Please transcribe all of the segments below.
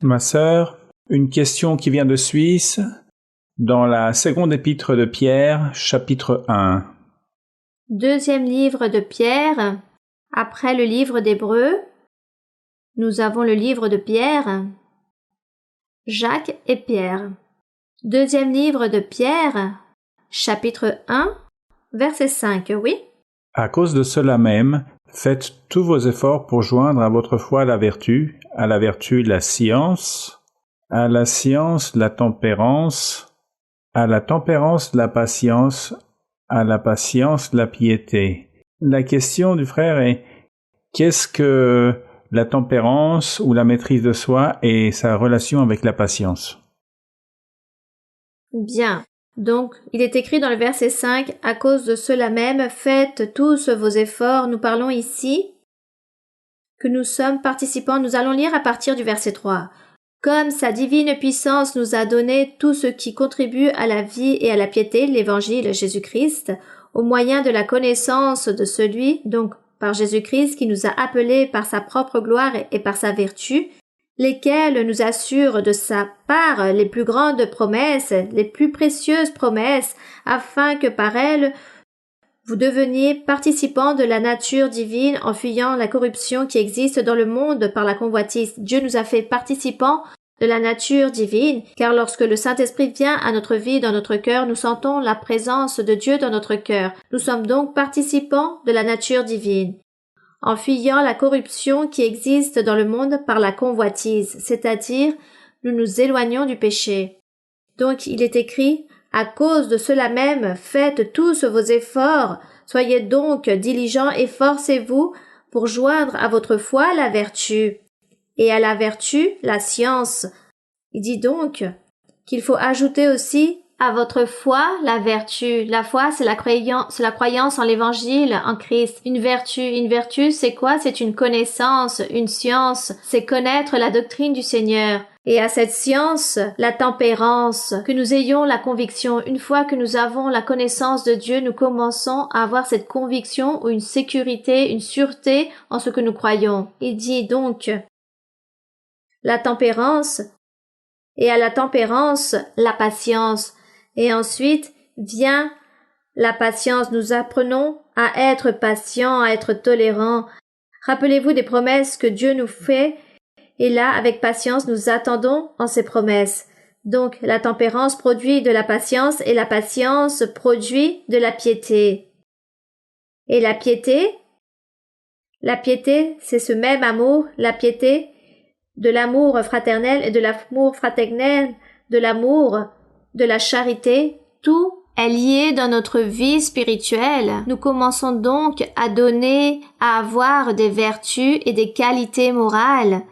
Ma sœur, une question qui vient de Suisse, dans la seconde épître de Pierre, chapitre 1. Deuxième livre de Pierre, après le livre d'Hébreux, nous avons le livre de Pierre, Jacques et Pierre. Deuxième livre de Pierre, chapitre 1, verset 5, oui. À cause de cela même, faites tous vos efforts pour joindre à votre foi la vertu, à la vertu la science, à la science la tempérance, à la tempérance la patience, à la patience la piété. La question du frère est, qu'est-ce que la tempérance ou la maîtrise de soi et sa relation avec la patience? Bien. Donc, il est écrit dans le verset 5, « À cause de cela même, faites tous vos efforts ». Nous parlons ici que nous sommes participants. Nous allons lire à partir du verset 3. « Comme sa divine puissance nous a donné tout ce qui contribue à la vie et à la piété, l'évangile Jésus-Christ, au moyen de la connaissance de celui, donc par Jésus-Christ, qui nous a appelés par sa propre gloire et par sa vertu, lesquels nous assurent de sa part les plus grandes promesses, les plus précieuses promesses, afin que par elles vous deveniez participants de la nature divine en fuyant la corruption qui existe dans le monde par la convoitise. Dieu nous a fait participants de la nature divine, car lorsque le Saint-Esprit vient à notre vie, dans notre cœur, nous sentons la présence de Dieu dans notre cœur. Nous sommes donc participants de la nature divine, en fuyant la corruption qui existe dans le monde par la convoitise, c'est-à-dire nous nous éloignons du péché. Donc il est écrit, « À cause de cela même, faites tous vos efforts, soyez donc diligents et forcez-vous pour joindre à votre foi la vertu, et à la vertu la science. » Il dit donc qu'il faut ajouter aussi à votre foi la vertu. La foi, c'est la croyance en l'évangile, en Christ. Une vertu, c'est quoi? C'est une connaissance, une science. C'est connaître la doctrine du Seigneur. Et à cette science, la tempérance, que nous ayons la conviction. Une fois que nous avons la connaissance de Dieu, nous commençons à avoir cette conviction ou une sécurité, une sûreté en ce que nous croyons. Il dit donc la tempérance, et à la tempérance, la patience. Et ensuite vient la patience. Nous apprenons à être patients, à être tolérants. Rappelez-vous des promesses que Dieu nous fait, et là, avec patience, nous attendons en ses promesses. Donc, la tempérance produit de la patience, et la patience produit de la piété. Et la piété, c'est ce même amour, la piété, de l'amour fraternel et de l'amour fraternel, de l'amour, de la charité, tout est lié dans notre vie spirituelle. Nous commençons donc à donner, à avoir des vertus et des qualités morales,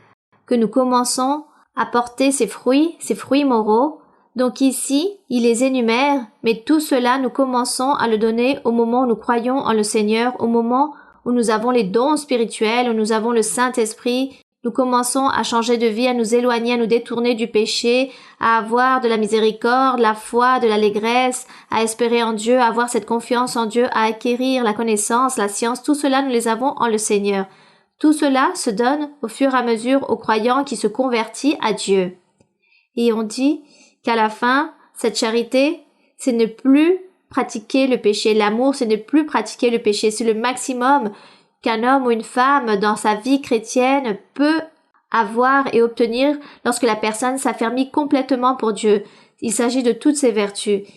que nous commençons à porter ces fruits moraux. Donc ici, il les énumère, mais tout cela, nous commençons à le donner au moment où nous croyons en le Seigneur, au moment où nous avons les dons spirituels, où nous avons le Saint-Esprit. Nous commençons à changer de vie, à nous éloigner, à nous détourner du péché, à avoir de la miséricorde, la foi, de l'allégresse, à espérer en Dieu, à avoir cette confiance en Dieu, à acquérir la connaissance, la science. Tout cela, nous les avons en le Seigneur. Tout cela se donne au fur et à mesure aux croyants qui se convertit à Dieu. Et on dit qu'à la fin, cette charité, c'est ne plus pratiquer le péché. L'amour, c'est ne plus pratiquer le péché. C'est le maximum qu'un homme ou une femme dans sa vie chrétienne peut avoir et obtenir lorsque la personne s'affermit complètement pour Dieu. Il s'agit de toutes ces vertus.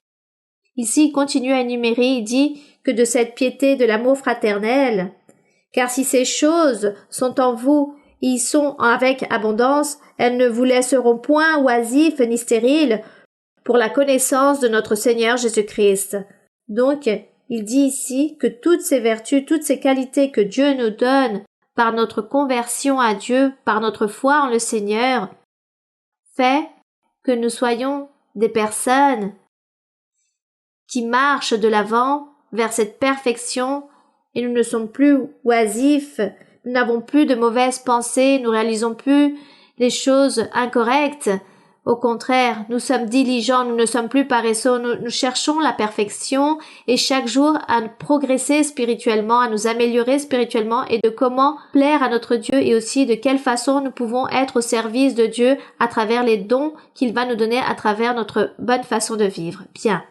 Ici, il continue à énumérer, il dit que de cette piété, de l'amour fraternel, car si ces choses sont en vous, y sont avec abondance, elles ne vous laisseront point oisifs ni stériles pour la connaissance de notre Seigneur Jésus-Christ. Donc, il dit ici que toutes ces vertus, toutes ces qualités que Dieu nous donne par notre conversion à Dieu, par notre foi en le Seigneur, fait que nous soyons des personnes qui marchent de l'avant vers cette perfection et nous ne sommes plus oisifs, nous n'avons plus de mauvaises pensées, nous réalisons plus les choses incorrectes, Au contraire, nous sommes diligents, nous ne sommes plus paresseux, nous cherchons la perfection et chaque jour à progresser spirituellement, à nous améliorer spirituellement et de comment plaire à notre Dieu et aussi de quelle façon nous pouvons être au service de Dieu à travers les dons qu'il va nous donner à travers notre bonne façon de vivre. Bien.